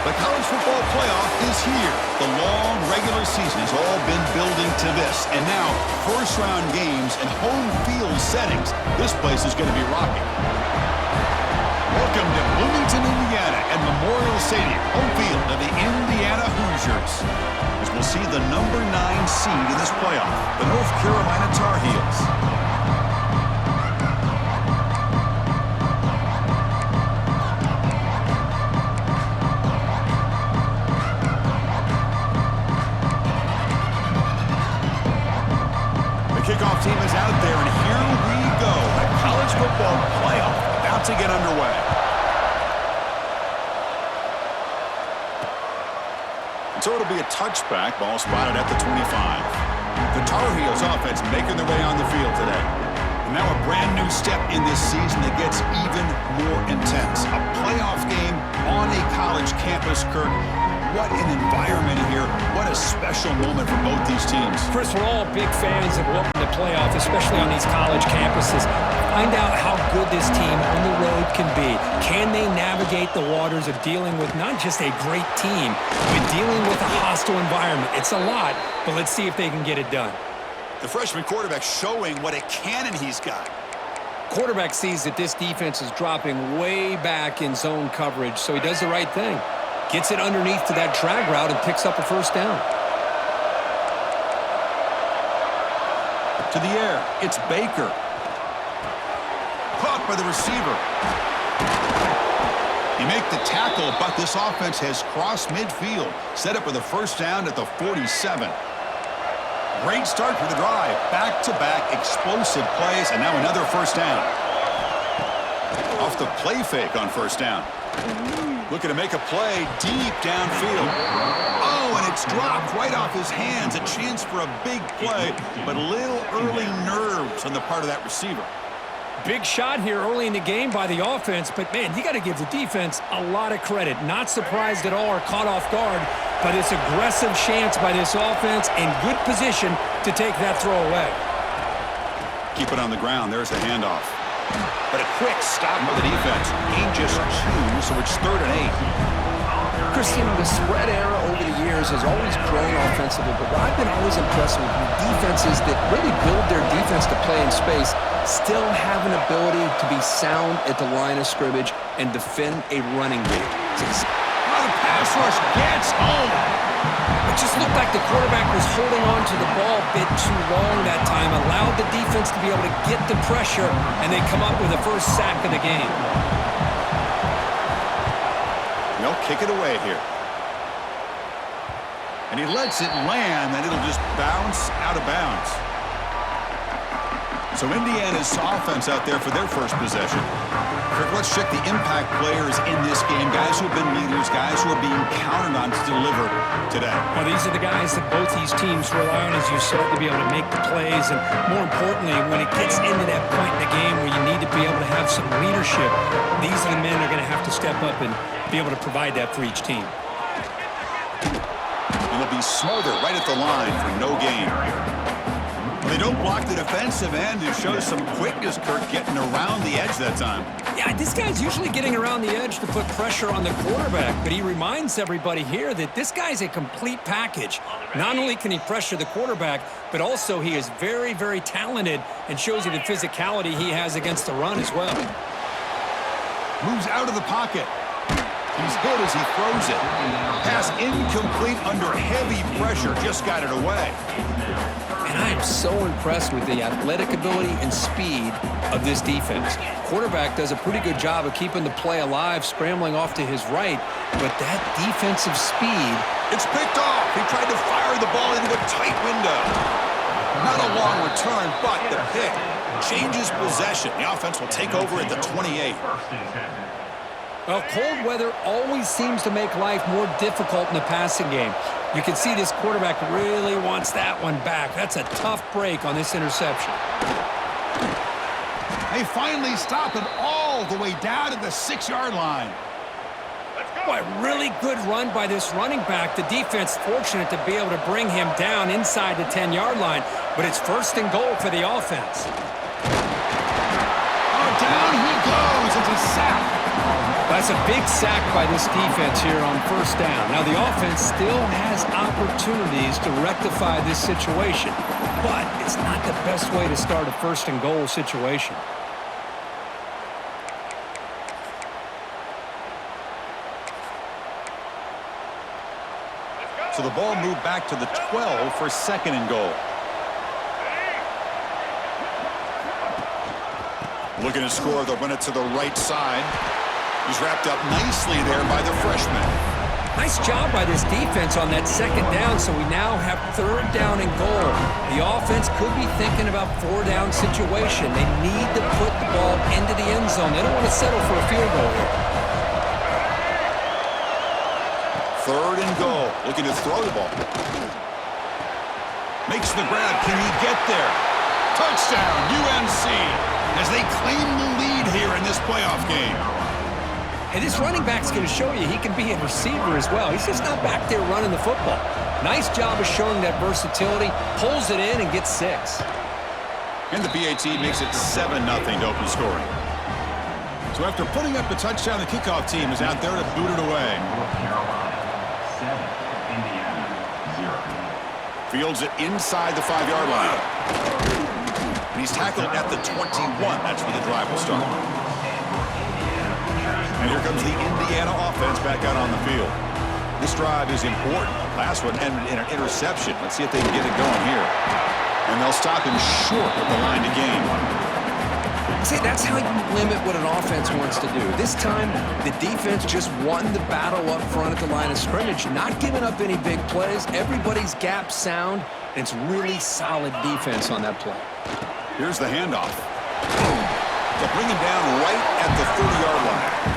The college football playoff is here. The long regular season has all been building to this. And now, first-round games and home field settings. This place is going to be rocking. Welcome to Bloomington, Indiana, and Memorial Stadium, home field of the Indiana Hoosiers. As we'll see the number 9 seed in this playoff, the North Carolina Tar Heels. Kickoff team is out there, and here we go. The college football playoff about to get underway. So it'll be a touchback, ball spotted at the 25. The Tar Heels offense making their way on the field today. And now a brand new step in this season that gets even more intense. A playoff game on a college campus, Kirk. What an environment here. What a special moment for both these teams. Chris, we're all big fans of welcome to playoff, especially on these college campuses. Find out how good this team on the road can be. Can they navigate the waters of dealing with not just a great team, but dealing with a hostile environment? It's a lot, but let's see if they can get it done. The freshman quarterback showing what a cannon he's got. Quarterback sees that this defense is dropping way back in zone coverage, so he does the right thing. Gets it underneath to that drag route and picks up a first down. To the air, it's Baker. Caught by the receiver. He make the tackle, but this offense has crossed midfield. Set up with a first down at the 47. Great start for the drive. Back-to-back explosive plays, and now another first down. Off the play fake on first down. Looking to make a play deep downfield. Oh, and it's dropped right off his hands. A chance for a big play, but a little early nerves on the part of that receiver. Big shot here early in the game by the offense, but, man, you got to give the defense a lot of credit. Not surprised at all or caught off guard, but it's aggressive chance by this offense in good position to take that throw away. Keep it on the ground. There's the handoff. But a quick stop by the defense. Gain just 2, so it's 3rd and 8. Christian, the spread era over the years has always grown offensively, but what I've been always impressed with defenses that really build their defense to play in space still have an ability to be sound at the line of scrimmage and defend a running game. The pass rush gets home. It just looked like the quarterback was holding on to the ball a bit too long that time, allowed the defense to be able to get the pressure, and they come up with the first sack of the game. They'll kick it away here. And he lets it land, and it'll just bounce out of bounds. So Indiana's offense out there for their first possession. Let's check the impact players in this game, guys who have been leaders, guys who are being counted on to deliver today. Well, these are the guys that both these teams rely on, as you said, to be able to make the plays. And more importantly, when it gets into that point in the game where you need to be able to have some leadership, these are the men that are going to have to step up and be able to provide that for each team. And they'll be smothered right at the line for no gain. They don't block the defensive end. It shows some quickness, Kirk, getting around the edge that time. Yeah, this guy's usually getting around the edge to put pressure on the quarterback, but he reminds everybody here that this guy's a complete package. Not only can he pressure the quarterback, but also he is very, very talented and shows you the physicality he has against the run as well. Moves out of the pocket. He's hit as he throws it. Pass incomplete under heavy pressure. Just got it away. And I am so impressed with the athletic ability and speed of this defense. Quarterback does a pretty good job of keeping the play alive, scrambling off to his right, but that defensive speed... It's picked off. He tried to fire the ball into a tight window. Not a long return, but the pick changes possession. The offense will take over at the 28. Well, cold weather always seems to make life more difficult in the passing game. You can see this quarterback really wants that one back. That's a tough break on this interception. They finally stop it all the way down to the 6-yard line. Boy, really good run by this running back. The defense fortunate to be able to bring him down inside the 10-yard line, but it's 1st and goal for the offense. Oh, down he goes. It's a sack. That's a big sack by this defense here on 1st down. Now, the offense still has opportunities to rectify this situation, but it's not the best way to start a 1st and goal situation. So the ball moved back to the 12 for 2nd and goal. Looking to score, they'll run it to the right side. He's wrapped up nicely there by the freshman. Nice job by this defense on that 2nd down, so we now have 3rd down and goal. The offense could be thinking about 4-down situation. They need to put the ball into the end zone. They don't want to settle for a field goal here. 3rd and goal. Looking to throw the ball. Makes the grab. Can he get there? Touchdown, UNC, as they claim the lead here in this playoff game. And this running back's going to show you he can be a receiver as well. He's just not back there running the football. Nice job of showing that versatility. Pulls it in and gets 6. And the BAT makes it 7-0 to open scoring. So after putting up the touchdown, the kickoff team is out there to boot it away. Fields it inside the 5-yard line. And he's tackled at the 21. That's where the drive will start. And here comes the Indiana offense back out on the field. This drive is important. Last one ended in an interception. Let's see if they can get it going here. And they'll stop him short of the line to gain. See, that's how you limit what an offense wants to do. This time, the defense just won the battle up front at the line of scrimmage, not giving up any big plays. Everybody's gap sound, and it's really solid defense on that play. Here's the handoff. They'll bring him down right at the 30-yard line.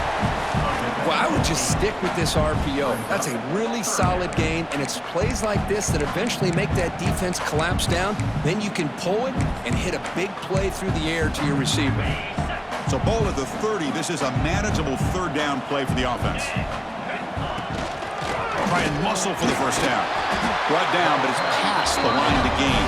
Well, I would just stick with this RPO. That's a really solid gain, and it's plays like this that eventually make that defense collapse down. Then you can pull it and hit a big play through the air to your receiver. So ball at the 30. This is a manageable third down play for the offense. Try and muscle for the first down. Brought down, but it's past the line to gain.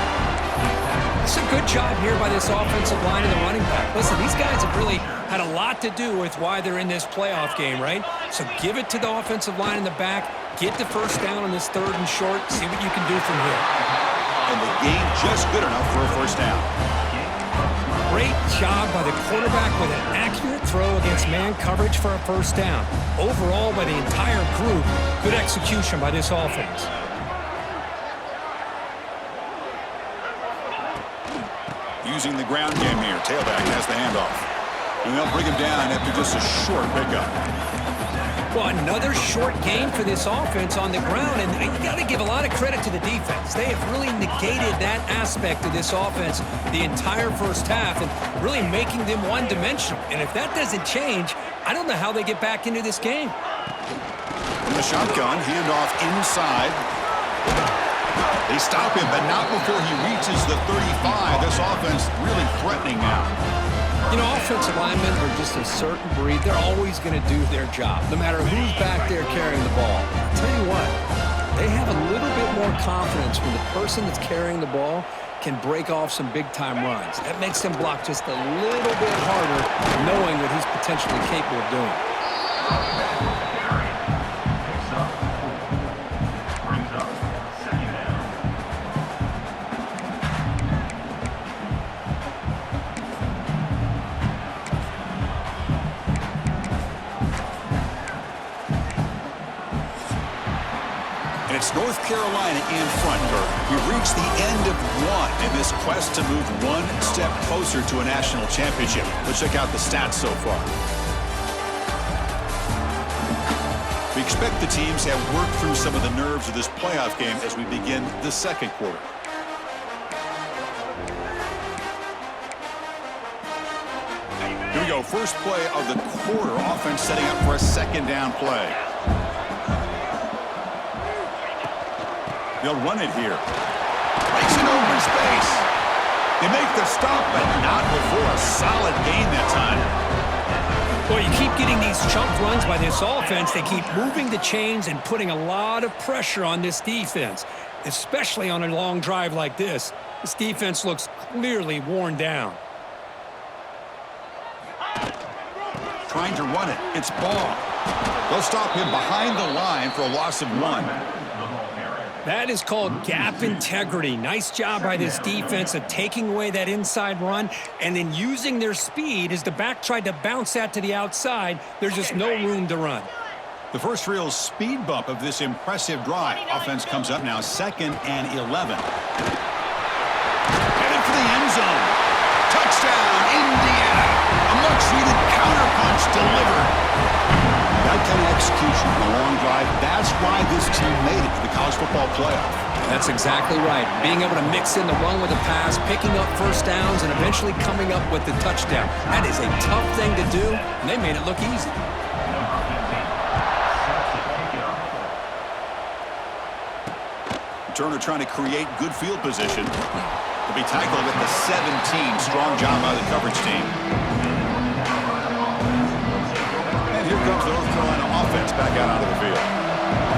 It's a good job here by this offensive line and the running back. Listen, these guys have really had a lot to do with why they're in this playoff game, right? So give it to the offensive line in the back. Get the first down on this third and short. See what you can do from here. And the gain just good enough for a first down. Great job by the quarterback with an accurate throw against man coverage for a first down. Overall, by the entire group, good execution by this offense. Using the ground game here. Tailback has the handoff. And they'll bring him down after just a short pickup. Well, another short gain for this offense on the ground, and you got to give a lot of credit to the defense. They have really negated that aspect of this offense the entire first half and really making them one-dimensional. And if that doesn't change, I don't know how they get back into this game. From the shotgun, handoff inside. They stop him, but not before he reaches the 35. This offense really threatening now. You know, offensive linemen are just a certain breed. They're always going to do their job, no matter who's back there carrying the ball. I'll tell you what, they have a little bit more confidence when the person that's carrying the ball can break off some big-time runs. That makes them block just a little bit harder, knowing what he's potentially capable of doing. It's North Carolina in front, Kirk. We've reached the end of one in this quest to move one step closer to a national championship. Let's check out the stats so far. We expect the teams to have worked through some of the nerves of this playoff game as we begin the second quarter. Here we go. First play of the quarter. Offense setting up for a second down play. They'll run it here. Makes an open space. They make the stop, but not before a solid gain that time. Well, you keep getting these chunk runs by this offense. They keep moving the chains and putting a lot of pressure on this defense, especially on a long drive like this. This defense looks clearly worn down. Trying to run it. It's Ball. They'll stop him behind the line for a loss of one. That is called gap integrity. Nice job by this defense of taking away that inside run and then using their speed as the back tried to bounce that to the outside. There's just no room to run. The first real speed bump of this impressive drive. Offense comes up now 2nd and 11. Headed for the end zone. Touchdown, Indiana. A much-needed counterpunch delivered. That kind of execution on a long drive, that's why this team made it to the college football playoff. That's exactly right. Being able to mix in the run with the pass, picking up first downs, and eventually coming up with the touchdown. That is a tough thing to do, and they made it look easy. Turner trying to create good field position. To be tackled at the 17. Strong job by the coverage team. Here comes the North Carolina offense back out onto the field.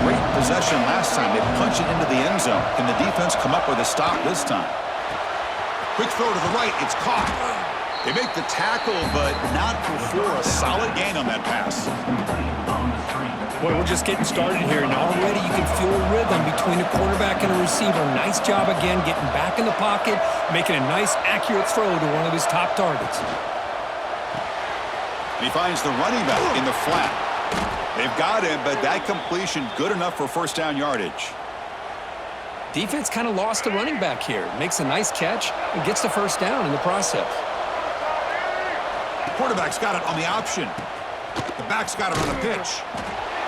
Great possession last time. They punch it into the end zone. Can the defense come up with a stop this time? Quick throw to the right. It's caught. They make the tackle, but not before a solid gain on that pass. Boy, we're just getting started here, and already you can feel a rhythm between a quarterback and a receiver. Nice job again getting back in the pocket, making a nice, accurate throw to one of his top targets. He finds the running back in the flat. They've got him, but that completion good enough for first down yardage. Defense kind of lost the running back here. Makes a nice catch and gets the first down in the process. Quarterback's got it on the option. The back's got it on the pitch.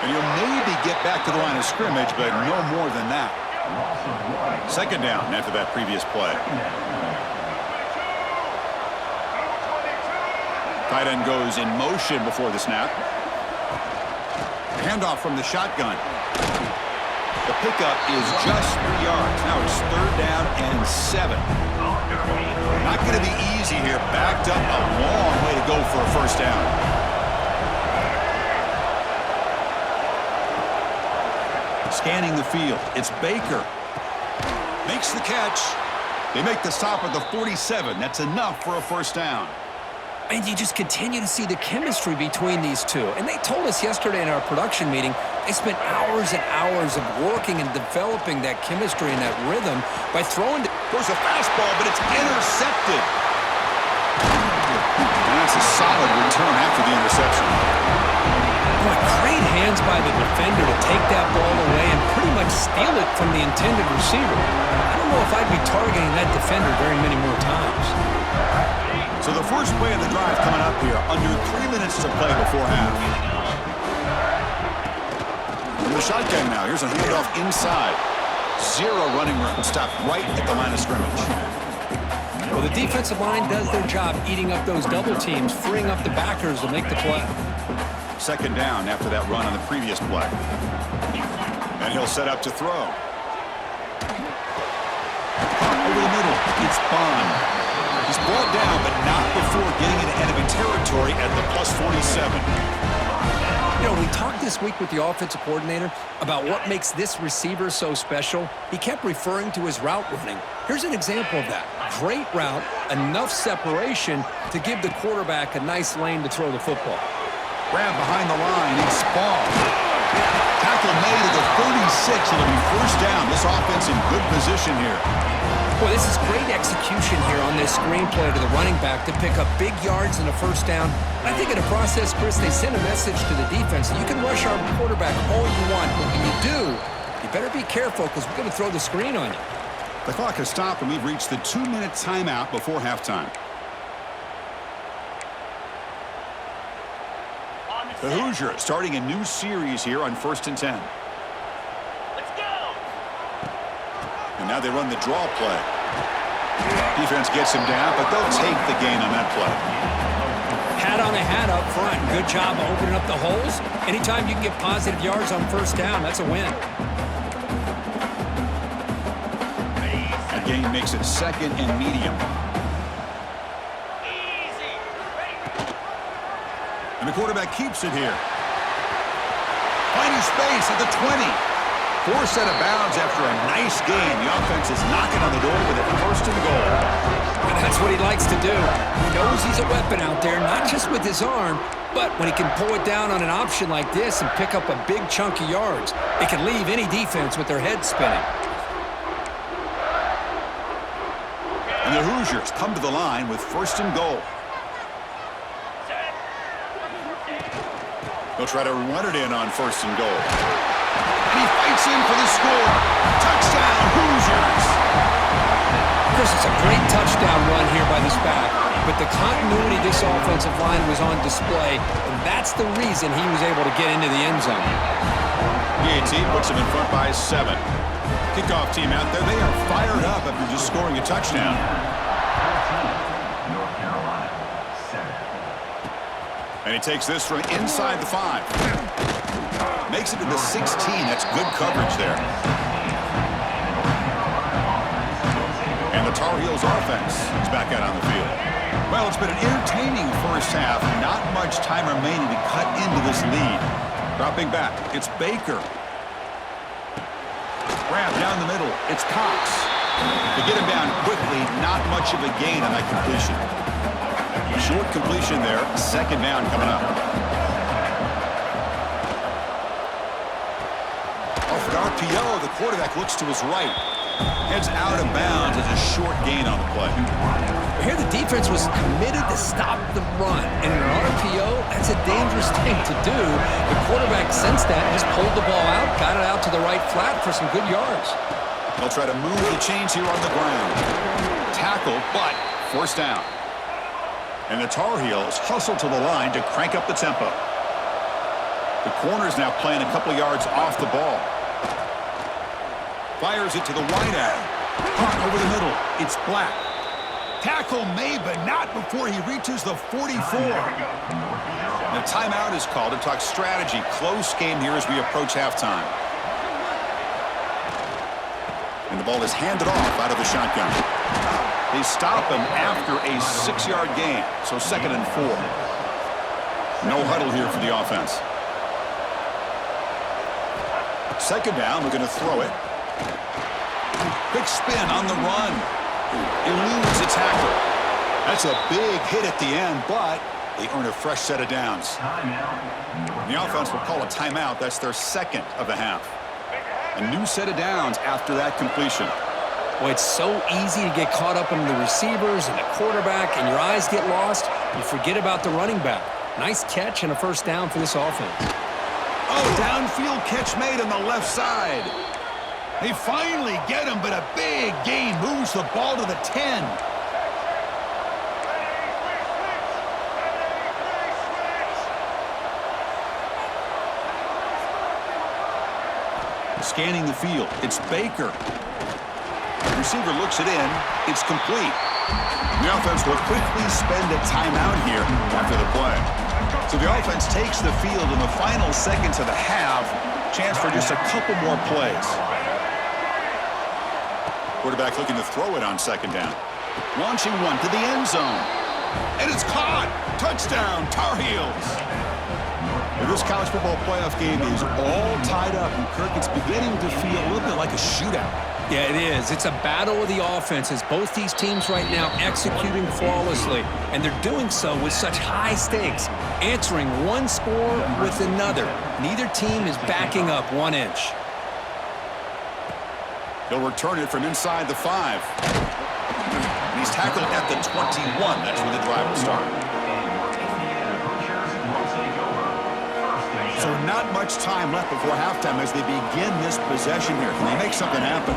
And he'll maybe get back to the line of scrimmage, but no more than that. Second down after that previous play. Tight end goes in motion before the snap. Handoff from the shotgun. The pickup is just 3 yards. Now it's 3rd down and 7. Not going to be easy here. Backed up a long way to go for a first down. Scanning the field. It's Baker. Makes the catch. They make the stop at the 47. That's enough for a first down. And you just continue to see the chemistry between these two. And they told us yesterday in our production meeting, they spent hours and hours of working and developing that chemistry and that rhythm by throwing. There's a fastball, but it's intercepted. And that's a solid return after the interception. Boy, great hands by the defender to take that ball away and pretty much steal it from the intended receiver. I don't know if I'd be targeting that defender very many more times. So the first play of the drive coming up here, under 3 minutes to play before half. In the shotgun now, here's a handoff inside. 0 running room, stopped right at the line of scrimmage. Well, the defensive line does their job eating up those double teams, freeing up the backers to make the play. 2nd down after that run on the previous play. And he'll set up to throw. Over the middle, it's Bond. He's brought down, but not before getting into enemy territory at the +47. You know, we talked this week with the offensive coordinator about what makes this receiver so special. He kept referring to his route running. Here's an example of that. Great route, enough separation to give the quarterback a nice lane to throw the football. Grab behind the line, it's Ball. Tackle made at the 36. It'll be first down. This offense in good position here. Boy, this is great execution here on this screenplay to the running back to pick up big yards and a first down. I think in the process, Chris, they send a message to the defense that you can rush our quarterback all you want, but when you do, you better be careful because we're going to throw the screen on you. The clock has stopped, and we've reached the 2-minute timeout before halftime. The Hoosiers starting a new series here on 1st and 10. And now they run the draw play. Defense gets him down, but they'll take the gain on that play. Hat on a hat up front. Good job of opening up the holes. Anytime you can get positive yards on first down, that's a win. That gain makes it 2nd and medium. And the quarterback keeps it here. Finding space at the 20. Forced out of bounds after a nice gain. The offense is knocking on the door with a 1st and goal. And that's what he likes to do. He knows he's a weapon out there, not just with his arm, but when he can pull it down on an option like this and pick up a big chunk of yards, it can leave any defense with their head spinning. And the Hoosiers come to the line with 1st and goal. They'll try to run it in on 1st and goal. And he fights in for the score. Touchdown, Hoosiers! Chris, it's a great touchdown run here by this back, but the continuity of this offensive line was on display, and that's the reason he was able to get into the end zone. PAT puts him in front by 7. Kickoff team out there, they are fired up after just scoring a touchdown. And he takes this from inside the 5. Makes it to the 16. That's good coverage there. And the Tar Heels offense is back out on the field. Well, it's been an entertaining first half. Not much time remaining to cut into this lead. Dropping back, it's Baker. Grab down the middle, it's Cox. To get him down quickly, not much of a gain on that completion. Short completion there, 2nd down coming up. Off an RPO, the quarterback looks to his right. Heads out of bounds as a short gain on the play. Here the defense was committed to stop the run. And in an RPO, that's a dangerous thing to do. The quarterback sensed that, just pulled the ball out, got it out to the right flat for some good yards. They'll try to move the chains here on the ground. Tackle, but forced down. And the Tar Heels hustle to the line to crank up the tempo. The corner's now playing a couple yards off the ball. Fires it to the wide out. Caught over the middle. It's Black. Tackle made, but not before he reaches the 44. The timeout is called to talk strategy. Close game here as we approach halftime. And the ball is handed off out of the shotgun. They stop him after a 6-yard gain, so 2nd and 4. No huddle here for the offense. 2nd down, we're going to throw it. Quick spin on the run. Eludes a tackle. That's a big hit at the end, but they earn a fresh set of downs. The offense will call a timeout. That's their 2nd of the half. A new set of downs after that completion. Well, it's so easy to get caught up in the receivers and the quarterback, and your eyes get lost. You forget about the running back. Nice catch and a 1st down for this offense. Oh, downfield catch made on the left side. They finally get him, but a big gain moves the ball to the 10. Scanning the field, it's Baker. The receiver looks it in. It's complete. The offense will quickly spend a timeout here after the play. So the offense takes the field in the final seconds of the half. Chance for just a couple more plays. Quarterback looking to throw it on 2nd down. Launching one to the end zone. And it's caught. Touchdown, Tar Heels. Well, this college football playoff game is all tied up, and Kirk, it's beginning to feel a little bit like a shootout. Yeah, it is. It's a battle of the offenses. Both these teams right now executing flawlessly, and they're doing so with such high stakes, answering one score with another. Neither team is backing up 1 inch. He'll return it from inside the 5. And he's tackled at the 21. That's where the drive will start. So not much time left before halftime as they begin this possession here. Can they make something happen?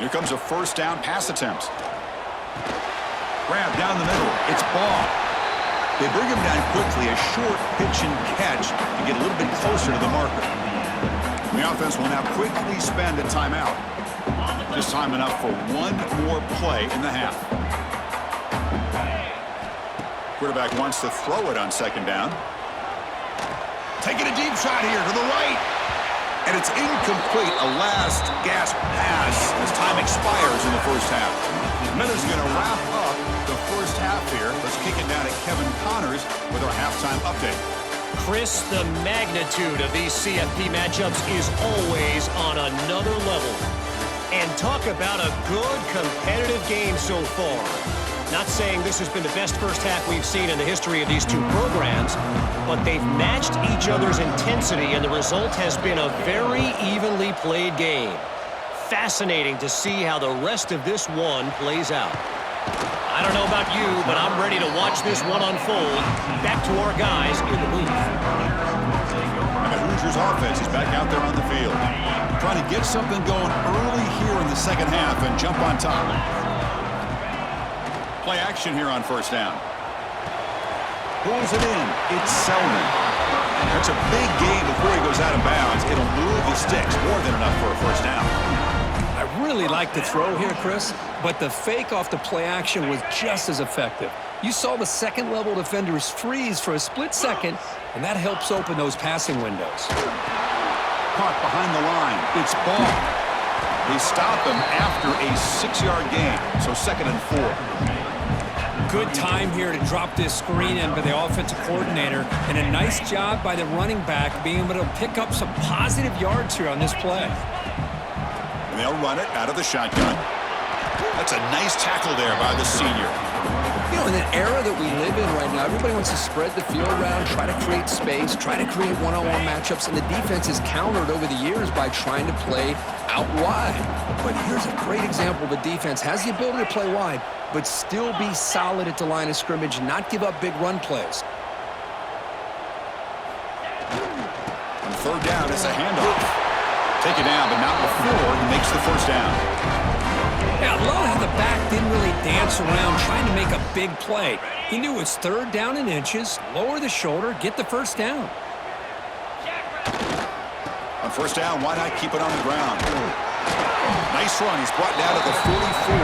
Here comes a 1st down pass attempt. Grab down the middle. It's Ball. They bring him down quickly. A short pitch and catch to get a little bit closer to the marker. The offense will now quickly spend a timeout. Just time enough for one more play in the half. Quarterback wants to throw it on 2nd down. Taking a deep shot here to the right. And it's incomplete. A last gasp pass as time expires in the 1st half. Miller's going to wrap up the 1st half here. Let's kick it down to Kevin Connors with our halftime update. Chris, the magnitude of these CFP matchups is always on another level. And talk about a good competitive game so far. Not saying this has been the best 1st half we've seen in the history of these two programs, but they've matched each other's intensity, and the result has been a very evenly played game. Fascinating to see how the rest of this one plays out. I don't know about you, but I'm ready to watch this one unfold. Back to our guys in the booth. And the Hoosiers offense is back out there on the field, trying to get something going early here in the 2nd half and jump on top. Play action here on 1st down. Pulls it in. It's Selman. That's a big gain before he goes out of bounds. It'll move the sticks. More than enough for a 1st down. I really like the throw here, Chris, but the fake off the play action was just as effective. You saw the 2nd-level defenders freeze for a split second, and that helps open those passing windows. Caught behind the line. It's Ball. They stop him after a 6-yard gain, so 2nd and 4. Good time here to drop this screen in by the offensive coordinator, and a nice job by the running back being able to pick up some positive yards here on this play. And they'll run it out of the shotgun. That's a nice tackle there by the senior. You know, in an era that we live in right now, everybody wants to spread the field around, try to create space, try to create one-on-one matchups, and the defense is countered over the years by trying to play out wide. But here's a great example. The defense has the ability to play wide, but still be solid at the line of scrimmage and not give up big run plays. On 3rd down, it's a handoff. Take it down, but not before he makes the 1st down. Yeah, I love how the back didn't really dance around trying to make a big play. He knew it's 3rd down in inches, lower the shoulder, get the 1st down. On 1st down, why not keep it on the ground? Nice run. He's brought down to the 44.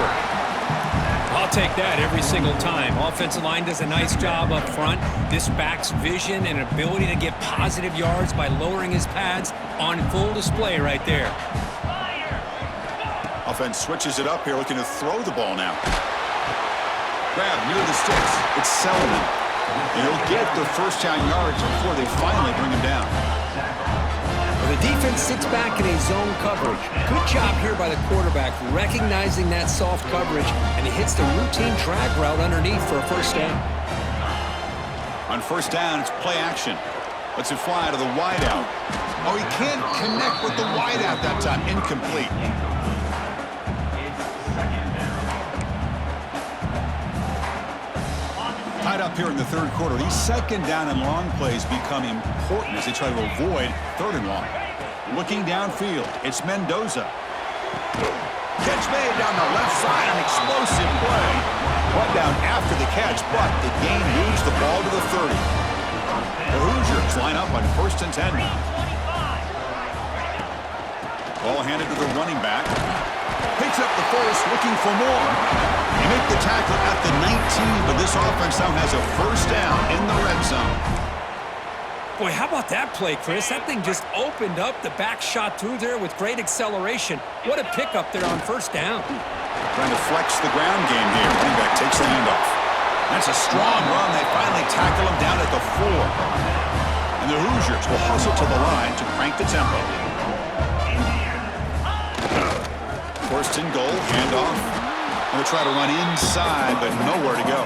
I'll take that every single time. Offensive line does a nice job up front. This back's vision and ability to get positive yards by lowering his pads on full display right there. Offense switches it up here, looking to throw the ball now. Grab near the sticks. It's Selman. And he'll get the first down yards before they finally bring him down. The defense sits back in a zone coverage. Good job here by the quarterback, recognizing that soft coverage, and he hits the routine drag route underneath for a first down. On first down, it's play action. Lets it fly to the wideout. Oh, he can't connect with the wideout that time. Incomplete. Tied up here in the third quarter. These second down and long plays become important as they try to avoid third and long. Looking downfield, it's Mendoza. Catch made down the left side, an explosive play. Brought down after the catch, but the gain moves the ball to the 30. The Hoosiers line up on 1st and 10. Ball handed to the running back. Picks up the first, looking for more. They make the tackle at the 19, but this offense now has a first down in the red zone. Boy, how about that play, Chris? That thing just opened up. The back shot through there with great acceleration. What a pickup there on first down. Trying to flex the ground game here. Running back takes the handoff. That's a strong run. They finally tackle him down at the 4. And the Hoosiers will hustle to the line to crank the tempo. First and goal, handoff. They'll try to run inside, but nowhere to go.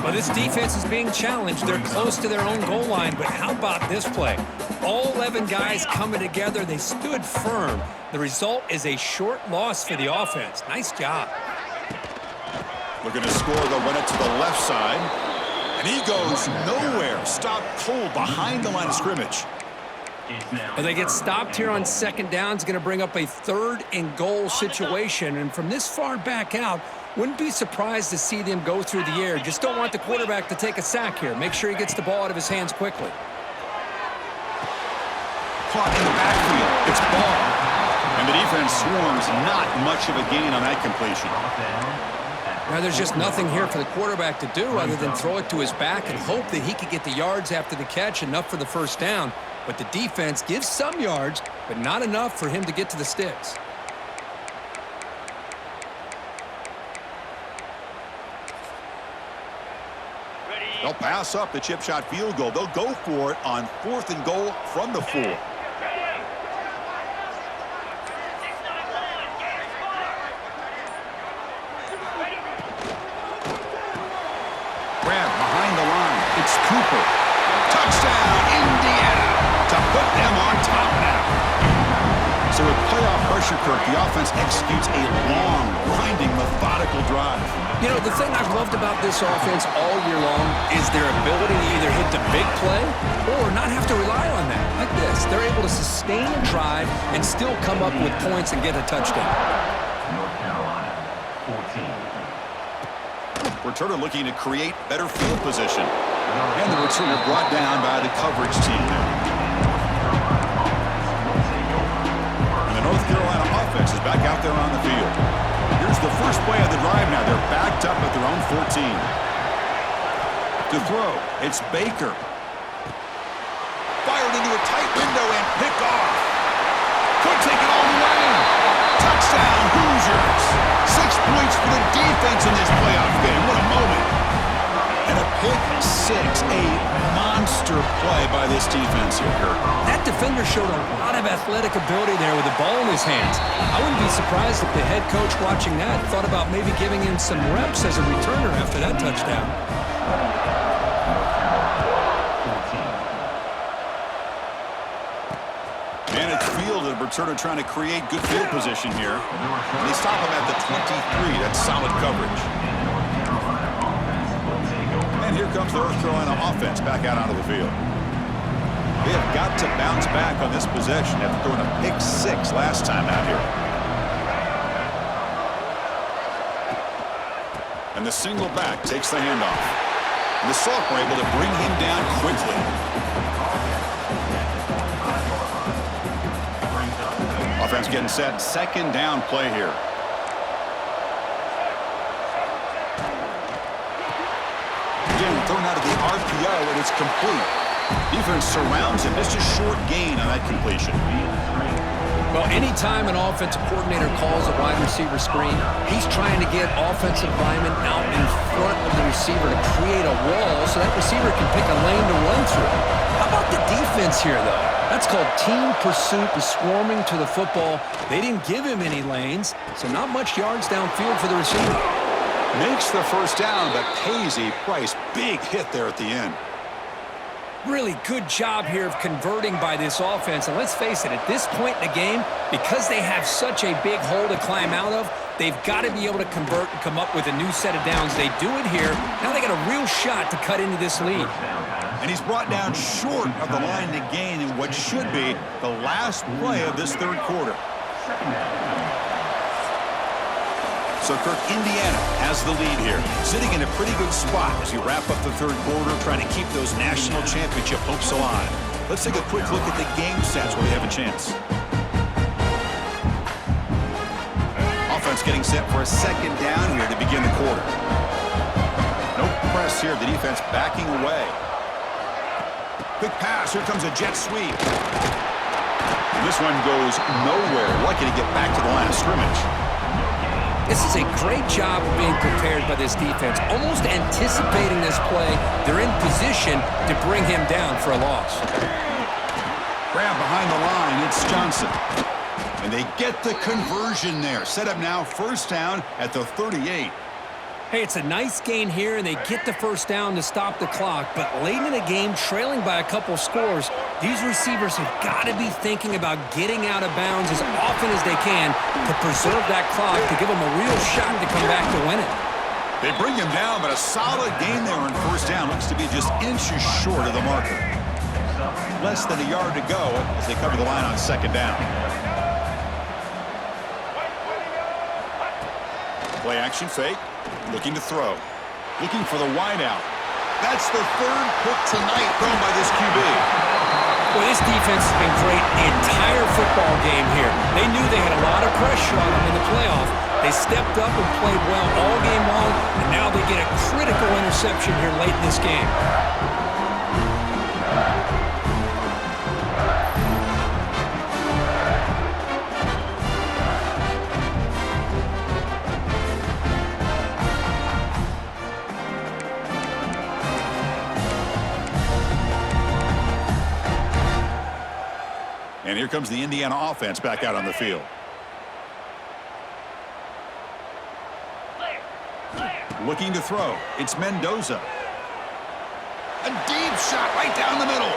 Well, this defense is being challenged. They're close to their own goal line, but how about this play? All 11 guys coming together. They stood firm. The result is a short loss for the offense. Nice job. Looking to score. They'll run it to the left side. And he goes nowhere. Stopped cold behind the line of scrimmage. Well, they get stopped here on second down. It's going to bring up a 3rd and goal situation. And from this far back out, wouldn't be surprised to see them go through the air. Just don't want the quarterback to take a sack here. Make sure he gets the ball out of his hands quickly. Caught in the backfield. It's ball. And the defense swarms. Not much of a gain on that completion. Now, there's just nothing here for the quarterback to do other than throw it to his back and hope that he could get the yards after the catch, enough for the first down. But the defense gives some yards, but not enough for him to get to the sticks. They'll pass up the chip shot field goal. They'll go for it on 4th and goal from the 4. Grab behind the line. It's Cooper. Touchdown, Indiana, to put them on top now. So with playoff pressure, Kirk, the offense executes a long, grinding, methodical drive. You know, the thing I've loved about this offense all year long is their ability to either hit the big play or not have to rely on that. Like this, they're able to sustain a drive and still come up with points and get a touchdown. North Carolina, 14. Returner looking to create better field position. And the returner brought down by the coverage team there. And the North Carolina offense is back out there on the field. Here's the first play of the drive now. They're backed up at their own 14. To throw, it's Baker. Fired into a tight window and picked off. Could take it all the way. Touchdown, Hoosiers. 6 points for the defense in this playoff game. What a moment. And a pick 6, a monster play by this defense here, Kirk. That defender showed a lot of athletic ability there with the ball in his hands. I wouldn't be surprised if the head coach watching that thought about maybe giving him some reps as a returner after that touchdown. And it's field, and returner trying to create good field position here. And they stop him at the 23. That's solid coverage. And here comes the North Carolina offense back out onto the field. They have got to bounce back on this possession after throwing a pick 6 last time out here. And the single back takes the handoff. And the sophomore able to bring him down quickly. Offense getting set. Second down play here. Again, thrown out of the RPO, and it's complete. Defense surrounds him. Just a short gain on that completion. Well, anytime an offensive coordinator calls a wide receiver screen, he's trying to get offensive linemen out in front of the receiver to create a wall so that receiver can pick a lane to run through. How about the defense here, though? That's called team pursuit and swarming to the football. They didn't give him any lanes, so not much yards downfield for the receiver. Makes the first down, but pays a price. Big hit there at the end. Really good job here of converting by this offense. And let's face it, at this point in the game, because they have such a big hole to climb out of, they've got to be able to convert and come up with a new set of downs. They do it here. Now they got a real shot to cut into this lead. And he's brought down short of the line to gain in what should be the last play of this third quarter. So Kirk, Indiana has the lead here, sitting in a pretty good spot as you wrap up the third quarter, trying to keep those national championship hopes alive. Let's take a quick look at the game stats where we have a chance. Offense getting set for a second down here to begin the quarter. No press here, the defense backing away. Quick pass, here comes a jet sweep. And this one goes nowhere, lucky to get back to the line of scrimmage. This is a great job of being prepared by this defense, almost anticipating this play. They're in position to bring him down for a loss. Grab behind the line, it's Johnson. And they get the conversion there. Set up now, first down at the 38. Hey, it's a nice gain here, and they get the first down to stop the clock. But late in the game, trailing by a couple scores, these receivers have got to be thinking about getting out of bounds as often as they can to preserve that clock, to give them a real shot to come back to win it. They bring him down, but a solid gain there on first down. Looks to be just inches short of the marker. Less than a yard to go as they cover the line on second down. Play action fake. Looking to throw. Looking for the wideout. That's the third pick tonight thrown by this QB. Well, this defense has been great the entire football game here. They knew they had a lot of pressure on them in the playoff. They stepped up and played well all game long, and now they get a critical interception here late in this game. And here comes the Indiana offense back out on the field. Looking to throw. It's Mendoza. A deep shot right down the middle.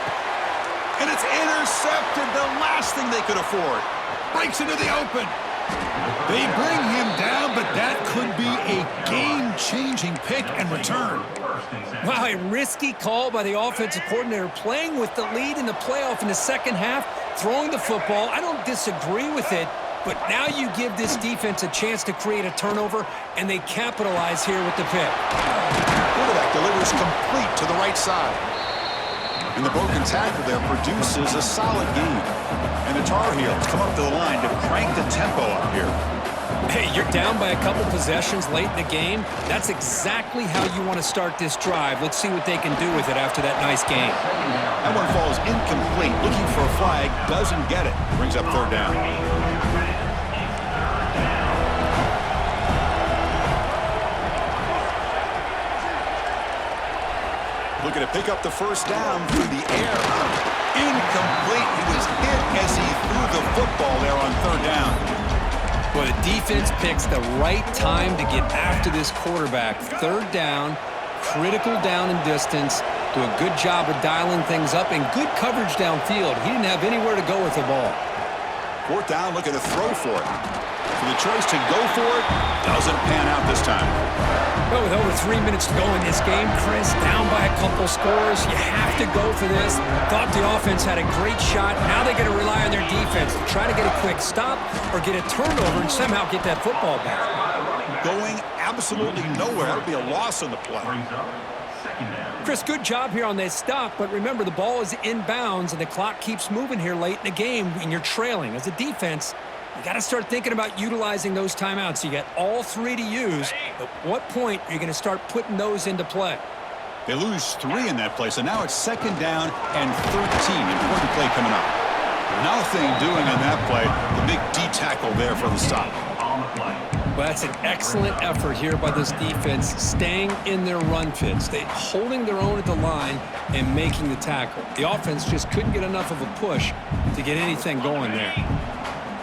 And it's intercepted, the last thing they could afford. Breaks into the open. They bring him down, but that could be a game-changing pick and return. Wow, a risky call by the offensive coordinator, playing with the lead in the playoff in the second half, throwing the football. I don't disagree with it, but now you give this defense a chance to create a turnover, and they capitalize here with the pick. Quarterback delivers complete to the right side. And the broken tackle there produces a solid gain. And the Tar Heels come up to the line to crank the tempo up here. Hey, you're down by a couple possessions late in the game. That's exactly how you want to start this drive. Let's see what they can do with it after that nice game. That one falls incomplete. Looking for a flag. Doesn't get it. Brings up third down. Looking to pick up the first down through the air. Incomplete. He was hit as he threw the football there on third down. Well, the defense picks the right time to get after this quarterback. Third down, critical down and distance. Do a good job of dialing things up and good coverage downfield. He didn't have anywhere to go with the ball. Fourth down, looking to throw for it. So the choice to go for it doesn't pan out this time. Well, with over 3 minutes to go in this game, Chris, down by a couple scores, you have to go for this. Thought the offense had a great shot. Now they're going to rely on their defense to try to get a quick stop or get a turnover and somehow get that football back. Going absolutely nowhere. That would be a loss on the play. Chris, good job here on that stop, but remember, the ball is inbounds and the clock keeps moving here late in the game and you're trailing. As a defense, You got to start thinking about utilizing those timeouts. You got all three to use. At what point are you going to start putting those into play? They lose 3 in that play, so now it's 2nd down and 13. Important play coming up. Nothing doing on that play. The big D tackle there for the stop. On the play. Well, that's an excellent effort here by this defense, staying in their run fits. They holding their own at the line and making the tackle. The offense just couldn't get enough of a push to get anything going there.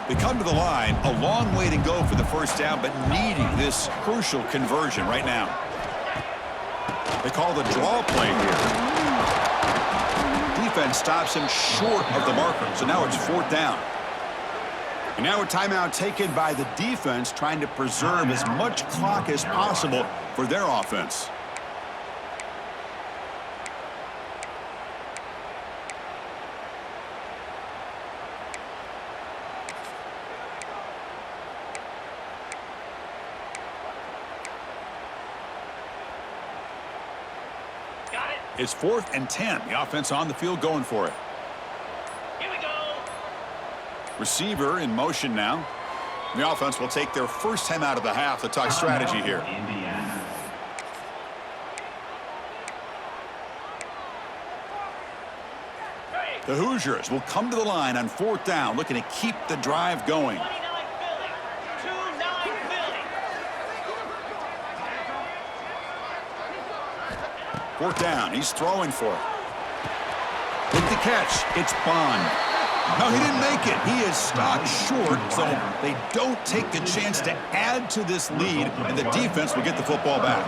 They come to the line, a long way to go for the first down, but needing this crucial conversion right now. They call the draw play here. Defense stops him short of the marker, so now it's 4th down. And now a timeout taken by the defense, trying to preserve as much clock as possible for their offense. It's 4th and 10. The offense on the field going for it. Here we go. Receiver in motion now. The offense will take their first time out of the half to talk strategy here. Indiana. The Hoosiers will come to the line on 4th down, looking to keep the drive going. 29 Philly. 2-9 Philly. 4th down, he's throwing for it. With the catch, it's Bond. No, he didn't make it. He is stopped short, so they don't take the chance to add to this lead, and the defense will get the football back.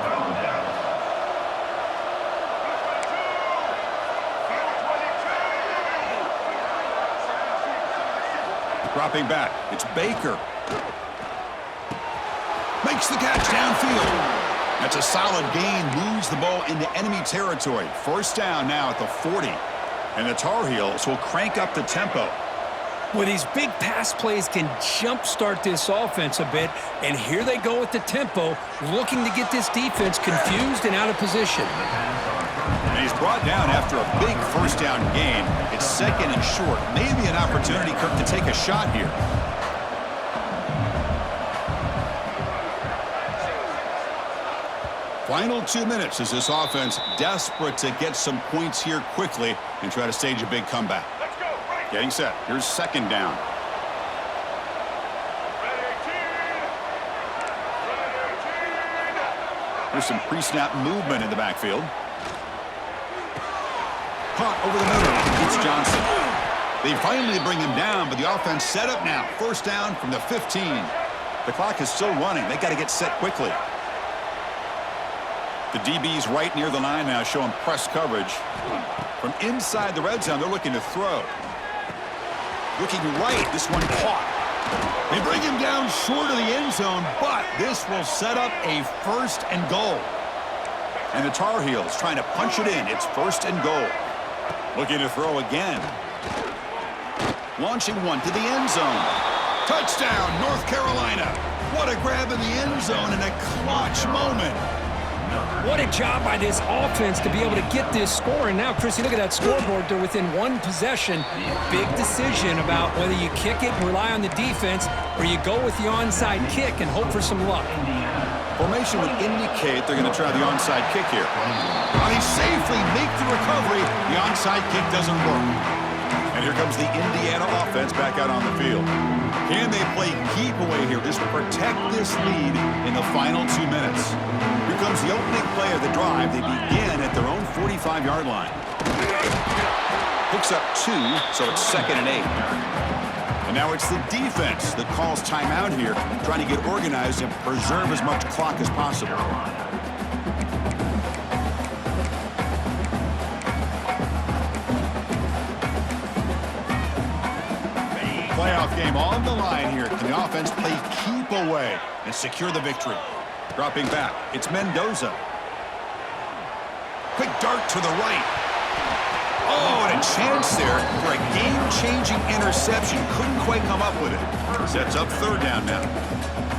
Dropping back, it's Baker. Makes the catch downfield. That's a solid gain, moves the ball into enemy territory. First down now at the 40. And the Tar Heels will crank up the tempo. Well, these big pass plays can jumpstart this offense a bit, and here they go with the tempo, looking to get this defense confused and out of position. And he's brought down after a big first down gain. It's 2nd and short. Maybe an opportunity, Kirk, to take a shot here. Final 2 minutes as this offense desperate to get some points here quickly and try to stage a big comeback. Getting set. Here's 2nd down. There's some pre-snap movement in the backfield. Caught over the middle. It's Johnson. They finally bring him down, but the offense set up now. First down from the 15. The clock is still running. They got to get set quickly. The DB's right near the line now, showing press coverage. From inside the red zone, they're looking to throw. Looking right, this one caught. They bring him down short of the end zone, but this will set up a 1st and goal. And the Tar Heels trying to punch it in. It's 1st and goal. Looking to throw again. Launching one to the end zone. Touchdown, North Carolina. What a grab in the end zone in a clutch moment. What a job by this offense to be able to get this score. And now, Chris, you look at that scoreboard. They're within 1 possession. Big decision about whether you kick it and rely on the defense or you go with the onside kick and hope for some luck. Formation would indicate they're going to try the onside kick here. They safely make the recovery. The onside kick doesn't work. And here comes the Indiana offense back out on the field. Can they play keep away here? Just protect this lead in the final 2 minutes. Here comes the opening play of the drive. They begin at their own 45-yard line. Picks up 2, so it's 2nd and 8. And now it's the defense that calls timeout here, trying to get organized and preserve as much clock as possible. Playoff game on the line here. Can the offense play keep away and secure the victory? Dropping back, it's Mendoza. Quick dart to the right. Oh, and a chance there for a game-changing interception. Couldn't quite come up with it. Sets up 3rd down now.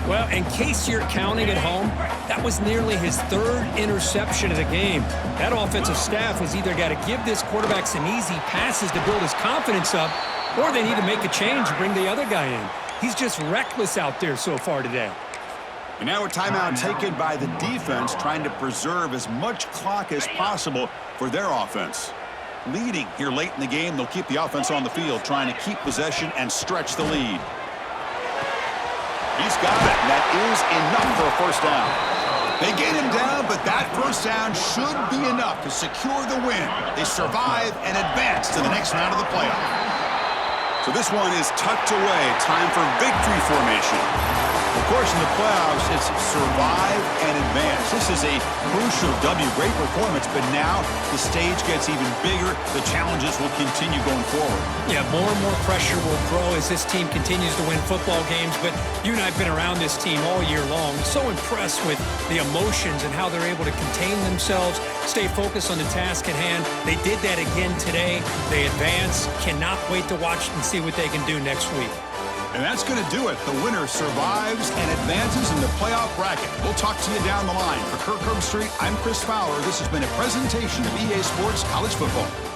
Well, in case you're counting at home, that was nearly his 3rd interception of the game. That offensive staff has either got to give this quarterback some easy passes to build his confidence up, or they need to make a change and bring the other guy in. He's just reckless out there so far today. And now a timeout taken by the defense, trying to preserve as much clock as possible for their offense. Leading here late in the game, they'll keep the offense on the field, trying to keep possession and stretch the lead. He's got it, and that is enough for a first down. They get him down, but that first down should be enough to secure the win. They survive and advance to the next round of the playoff. So this one is tucked away. Time for victory formation. Of course, in the playoffs, it's survive and advance. This is a crucial W. Great performance, but now the stage gets even bigger. The challenges will continue going forward. Yeah, more and more pressure will grow as this team continues to win football games, but you and I have been around this team all year long. So impressed with the emotions and how they're able to contain themselves, stay focused on the task at hand. They did that again today. They advance. Cannot wait to watch and see what they can do next week. And that's going to do it. The winner survives and advances in the playoff bracket. We'll talk to you down the line. For Kirk Herbstreit, I'm Chris Fowler. This has been a presentation of EA Sports College Football.